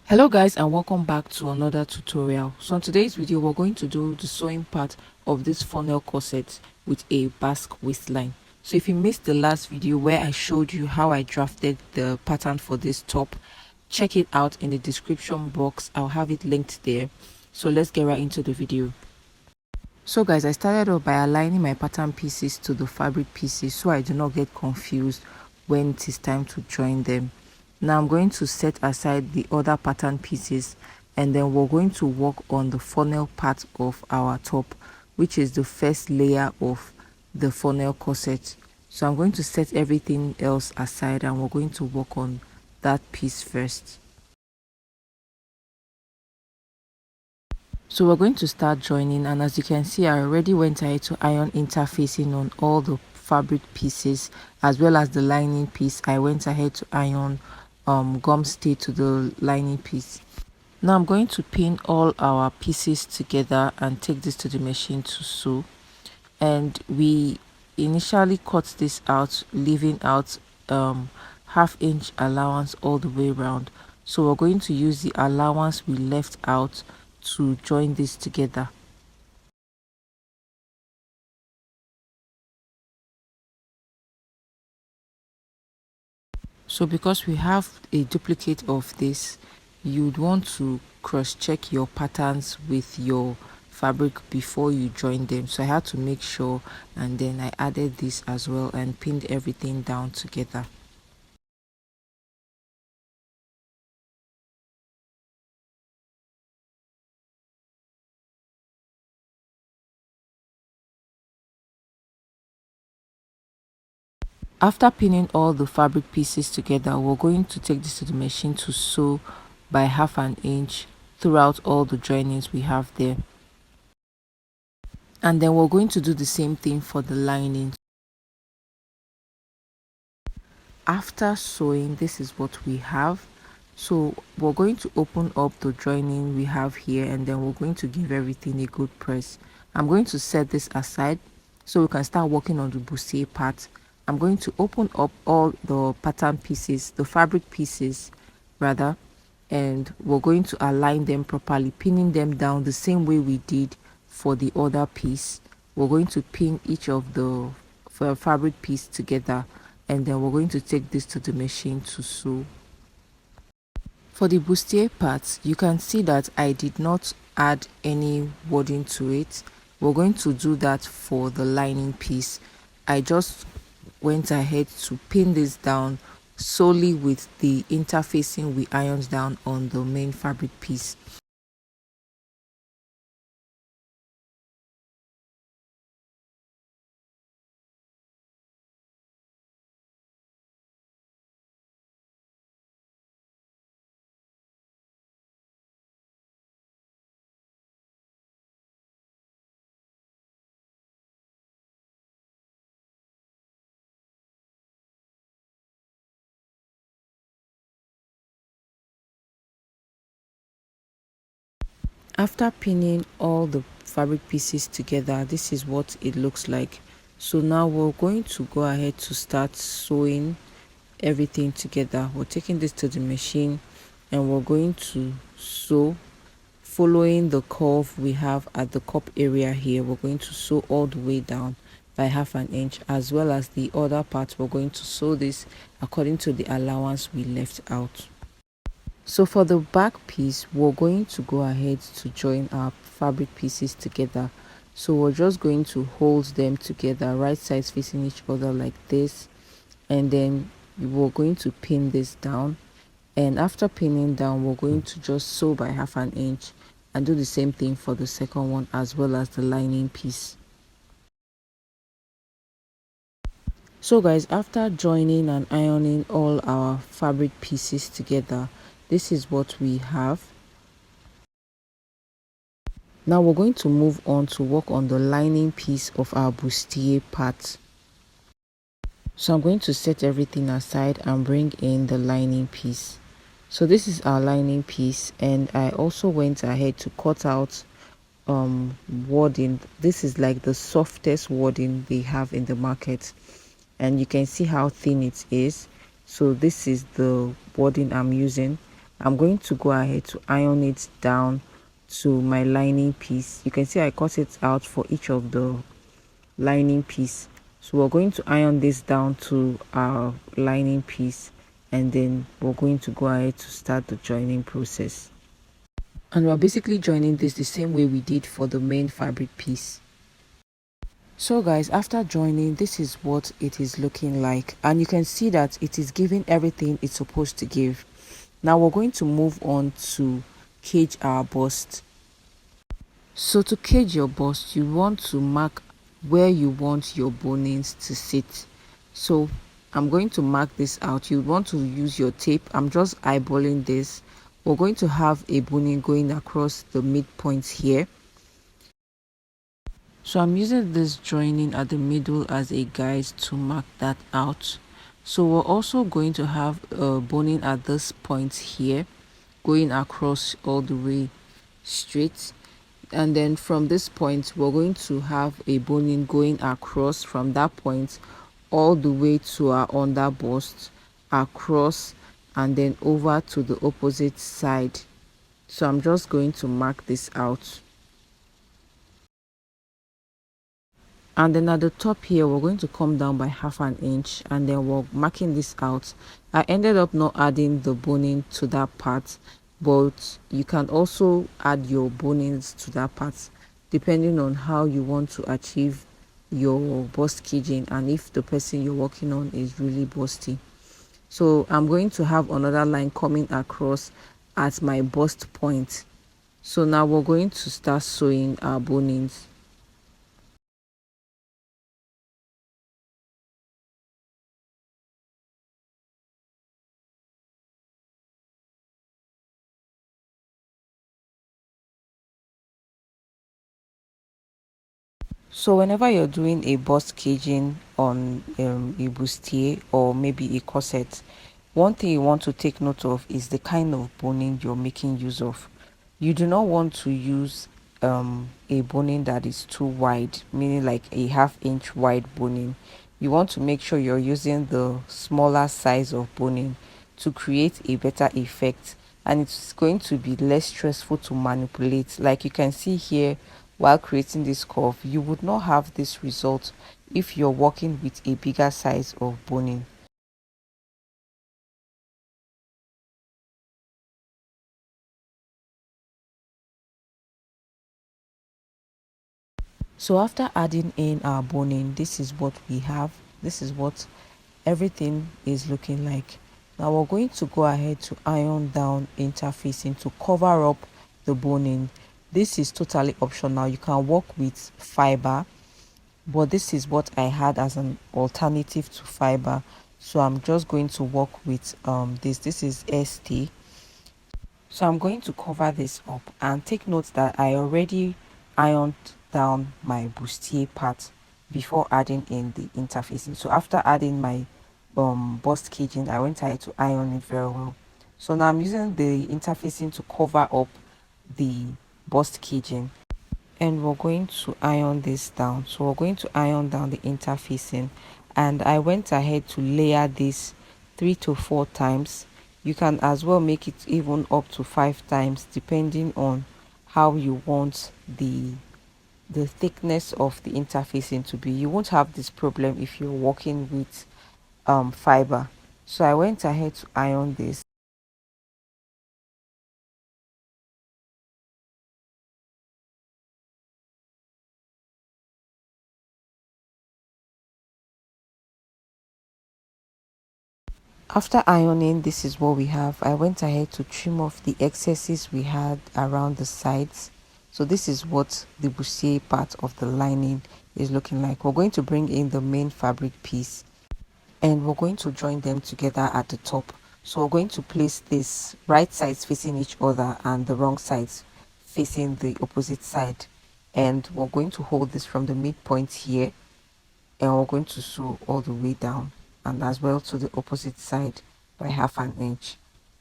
Hello guys, and welcome back to another tutorial. So in today's video we're going to do the sewing part of this funnel corset with a Basque waistline. So if you missed the last video where I showed you how I drafted the pattern for this top, check it out in the description box. I'll have it linked there. So let's get right into the video. So guys, I started off by aligning my pattern pieces to the fabric pieces so I do not get confused when it is time to join them. Now I'm going to set aside the other pattern pieces, and then we're going to work on the funnel part of our top, which is the first layer of the funnel corset. So I'm going to set everything else aside and we're going to work on that piece first. So we're going to start joining, and as you can see, I already went ahead to iron interfacing on all the fabric pieces as well as the lining piece. I went ahead to iron gum stay to the lining piece. Now I'm going to pin all our pieces together and take this to the machine to sew. And we initially cut this out, leaving out half-inch allowance all the way around. So we're going to use the allowance we left out to join this together. So because we have a duplicate of this, you'd want to cross-check your patterns with your fabric before you join them. So I had to make sure, and then I added this as well and pinned everything down together. After pinning all the fabric pieces together, we're going to take this to the machine to sew by half an inch throughout all the joinings we have there. And then we're going to do the same thing for the lining. After sewing, this is what we have. So we're going to open up the joining we have here, and then we're going to give everything a good press. I'm going to set this aside so we can start working on the bustier part. I'm going to open up all the pattern pieces, the fabric pieces rather, and we're going to align them properly, pinning them down the same way we did for the other piece. We're going to pin each of the fabric piece together, and then we're going to take this to the machine to sew. For the bustier part, you can see that I did not add any wording to it. We're going to do that for the lining piece. I just went ahead to pin this down solely with the interfacing we ironed down on the main fabric piece. After pinning all the fabric pieces together, this is what it looks like. So now we're going to go ahead to start sewing everything together. We're taking this to the machine and we're going to sew following the curve we have at the cup area here. We're going to sew all the way down by half an inch, as well as the other part. We're going to sew this according to the allowance we left out. So for the back piece, we're going to go ahead to join our fabric pieces together. So we're just going to hold them together, right sides facing each other like this, and then we're going to pin this down. And after pinning down, we're going to just sew by half an inch and do the same thing for the second one as well as the lining piece. So guys, after joining and ironing all our fabric pieces together, this is what we have. Now we're going to move on to work on the lining piece of our bustier part. So I'm going to set everything aside and bring in the lining piece. So this is our lining piece, and I also went ahead to cut out wording. This is like the softest wording they have in the market, and you can see how thin it is. So this is the wording I'm using. I'm going to go ahead to iron it down to my lining piece. You can see I cut it out for each of the lining piece. So we're going to iron this down to our lining piece, and then we're going to go ahead to start the joining process. And we're basically joining this the same way we did for the main fabric piece. So guys, after joining, this is what it is looking like, and you can see that it is giving everything it's supposed to give. Now we're going to move on to cage our bust. So to cage your bust, you want to mark where you want your bonings to sit. So I'm going to mark this out. You want to use your tape. I'm just eyeballing this. We're going to have a boning going across the midpoint here. So I'm using this joining at the middle as a guide to mark that out. So we're also going to have a boning at this point here, going across all the way straight. And then from this point, we're going to have a boning going across from that point all the way to our under bust, across, and then over to the opposite side. So I'm just going to mark this out. And then at the top here, we're going to come down by ½ an inch, and then we're marking this out. I ended up not adding the boning to that part, but you can also add your bonings to that part depending on how you want to achieve your bust caging and if the person you're working on is really busty. So I'm going to have another line coming across at my bust point. So now we're going to start sewing our bonings. So whenever you're doing a bust caging on a bustier or maybe a corset, one thing you want to take note of is the kind of boning you're making use of. You do not want to use a boning that is too wide, meaning like a ½ inch wide boning. You want to make sure you're using the smaller size of boning to create a better effect, and it's going to be less stressful to manipulate. Like you can see here, while creating this curve, you would not have this result if you're working with a bigger size of boning. So after adding in our boning, this is what we have. This is what everything is looking like. Now we're going to go ahead to iron down interfacing to cover up the boning. This is totally optional. You can work with fiber, but this is what I had as an alternative to fiber, so I'm just going to work with this is ST. So I'm going to cover this up, and take note that I already ironed down my bustier part before adding in the interfacing. So after adding my bust caging, I went ahead to iron it very well. So now I'm using the interfacing to cover up the bust caging, and we're going to iron this down. So we're going to iron down the interfacing, and I went ahead to layer this 3 to 4 times. You can as well make it even up to 5 times depending on how you want the thickness of the interfacing to be. You won't have this problem if you're working with fiber. So I went ahead to iron this. After ironing, this is what we have. I went ahead to trim off the excesses we had around the sides. So this is what the bustier part of the lining is looking like. We're going to bring in the main fabric piece, and we're going to join them together at the top. So we're going to place this right sides facing each other and the wrong sides facing the opposite side, and we're going to hold this from the midpoint here, and we're going to sew all the way down and as well to the opposite side by ½ an inch,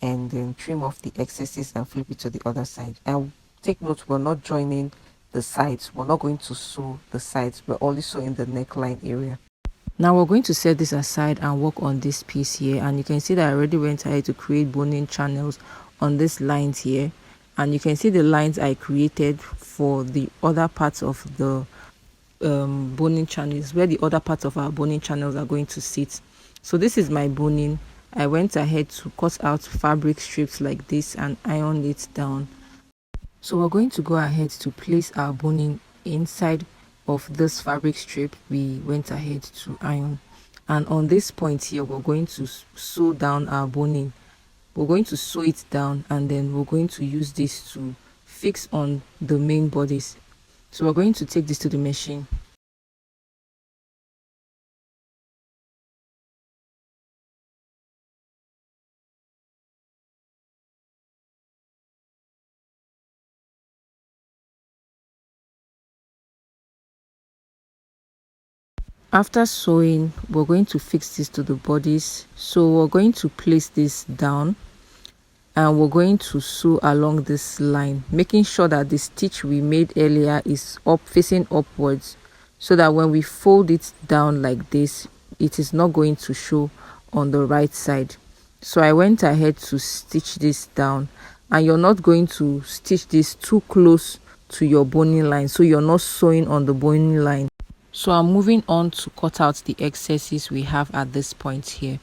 and then trim off the excesses and flip it to the other side. And take note, we're not joining the sides, we're not going to sew the sides, we're only sewing the neckline area. Now we're going to set this aside and work on this piece here, and you can see that I already went ahead to create boning channels on these lines here, and you can see the lines I created for the other parts of the boning channels, where the other parts of our boning channels are going to sit. So this is my boning. I went ahead to cut out fabric strips like this and iron it down. So we're going to go ahead to place our boning inside of this fabric strip we went ahead to iron, and on this point here we're going to sew down our boning. We're going to sew it down, and then we're going to use this to fix on the main bodice. So we're going to take this to the machine. After sewing, we're going to fix this to the bodice. So we're going to place this down, and we're going to sew along this line, making sure that the stitch we made earlier is up, facing upwards, so that when we fold it down like this, it is not going to show on the right side. So I went ahead to stitch this down, and you're not going to stitch this too close to your boning line, so you're not sewing on the boning line. So I'm moving on to cut out the excesses we have at this point here.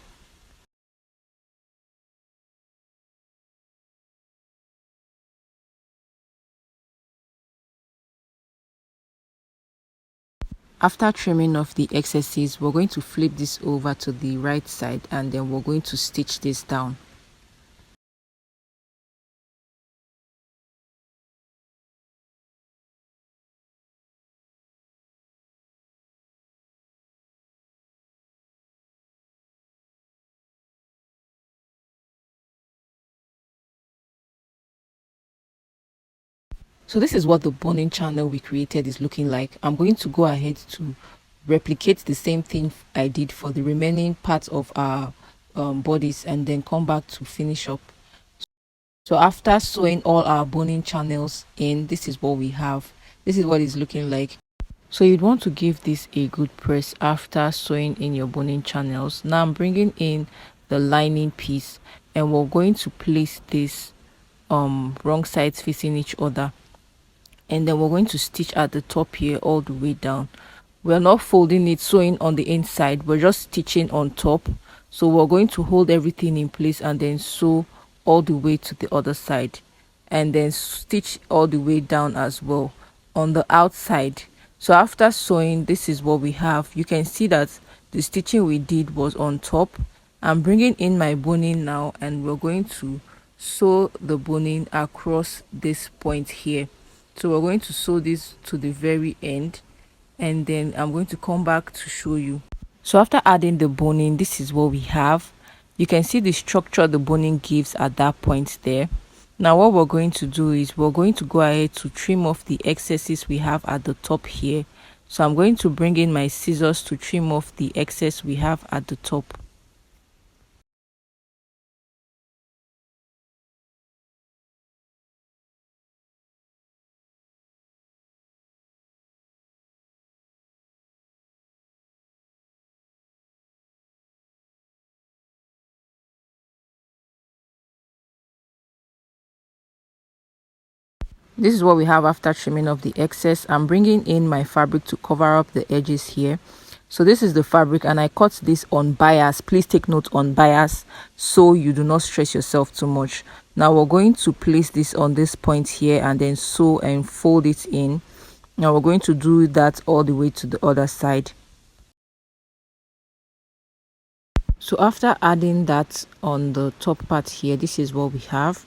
After trimming off the excesses, we're going to flip this over to the right side, and then we're going to stitch this down. So this is what the boning channel we created is looking like. I'm going to go ahead to replicate the same thing I did for the remaining parts of our bodies, and then come back to finish up. So after sewing all our boning channels in, this is what we have. This is what it's looking like. So you'd want to give this a good press after sewing in your boning channels. Now I'm bringing in the lining piece, and we're going to place this wrong sides facing each other, and then we're going to stitch at the top here all the way down. We're not folding it, sewing on the inside, we're just stitching on top. So we're going to hold everything in place and then sew all the way to the other side, and then stitch all the way down as well on the outside. So after sewing, this is what we have. You can see that the stitching we did was on top. I'm bringing in my boning now, and we're going to sew the boning across this point here. So we're going to sew this to the very end, and then I'm going to come back to show you. So after adding the boning, this is what we have. You can see the structure the boning gives at that point there. Now what we're going to do is we're going to go ahead to trim off the excesses we have at the top here. So I'm going to bring in my scissors to trim off the excess we have at the top. This is what we have after trimming off the excess. I'm bringing in my fabric to cover up the edges here. So this is the fabric, and I cut this on bias. Please take note on bias, so you do not stress yourself too much. Now we're going to place this on this point here, and then sew and fold it in. Now we're going to do that all the way to the other side. So after adding that on the top part here, this is what we have.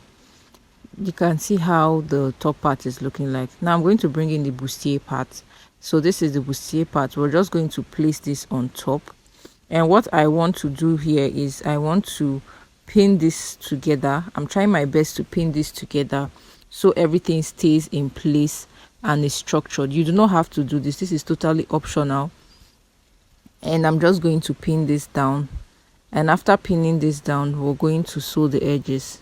You can see how the top part is looking like. Now I'm going to bring in the bustier part. So this is the bustier part. We're just going to place this on top, and what I want to do here is I want to pin this together. I'm trying my best to pin this together so everything stays in place and is structured. You do not have to do this. This is totally optional, and I'm just going to pin this down, and after pinning this down, we're going to sew the edges.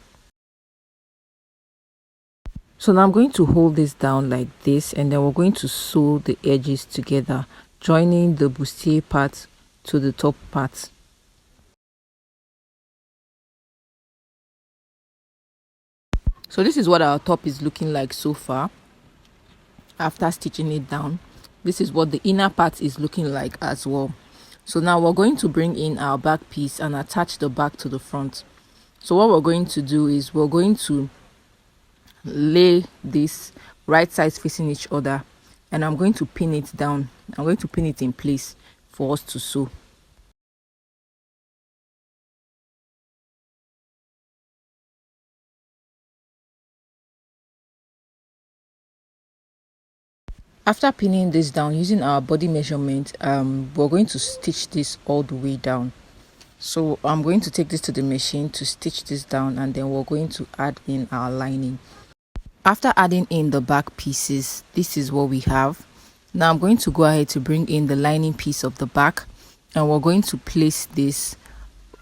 So now I'm going to hold this down like this, and then we're going to sew the edges together, joining the bustier part to the top part. So this is what our top is looking like so far. After stitching it down, this is what the inner part is looking like as well. So now we're going to bring in our back piece and attach the back to the front. So what we're going to do is we're going to lay this right sides facing each other, and I'm going to pin it down. I'm going to pin it in place for us to sew. After pinning this down using our body measurement, we're going to stitch this all the way down. So I'm going to take this to the machine to stitch this down, and then we're going to add in our lining. After adding in the back pieces, this is what we have. Now I'm going to go ahead to bring in the lining piece of the back, and we're going to place this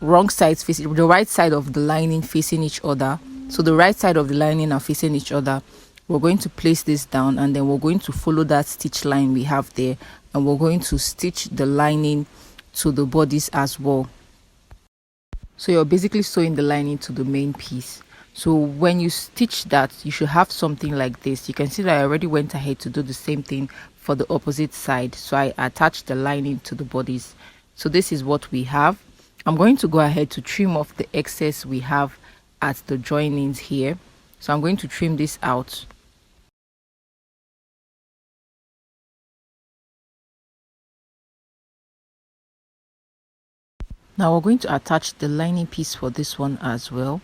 wrong sides facing the right side of the lining facing each other. So the right side of the lining are facing each other. We're going to place this down, and then we're going to follow that stitch line we have there, and we're going to stitch the lining to the bodice as well. So you're basically sewing the lining to the main piece. So when you stitch that, you should have something like this. You can see that I already went ahead to do the same thing for the opposite side. So I attached the lining to the bodice. So this is what we have. I'm going to go ahead to trim off the excess we have at the joinings here. So I'm going to trim this out. Now we're going to attach the lining piece for this one as well.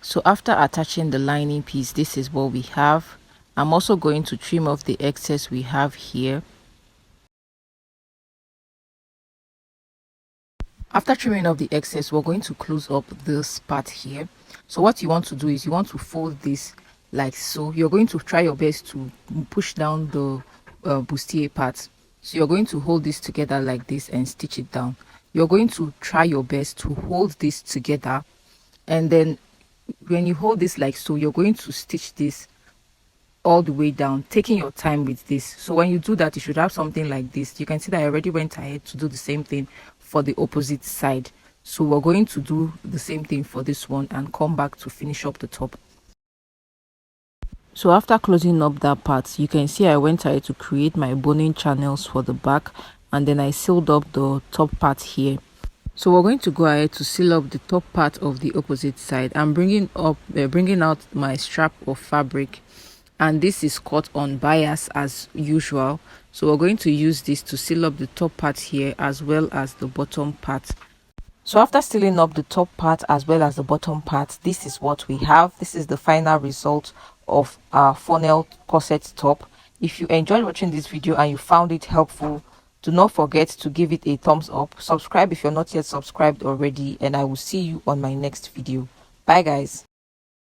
So after attaching the lining piece, this is what we have. I'm also going to trim off the excess we have here. After trimming off the excess, we're going to close up this part here. So what you want to do is you want to fold this like so. You're going to try your best to push down the bustier part. So you're going to hold this together like this and stitch it down. You're going to try your best to hold this together, and then when you hold this like so, you're going to stitch this all the way down, taking your time with this. So when you do that, you should have something like this. You can see that I already went ahead to do the same thing for the opposite side. So we're going to do the same thing for this one and come back to finish up the top. So after closing up that part, you can see I went ahead to create my boning channels for the back, and then I sealed up the top part here. So we're going to go ahead to seal up the top part of the opposite side. I'm bringing out my strap of fabric, and this is cut on bias as usual. So we're going to use this to seal up the top part here as well as the bottom part. So after sealing up the top part as well as the bottom part, this is what we have. This is the final result of our funnel corset top. If you enjoyed watching this video and you found it helpful, do not forget to give it a thumbs up. Subscribe if you're not yet subscribed already, and I will see you on my next video. Bye guys.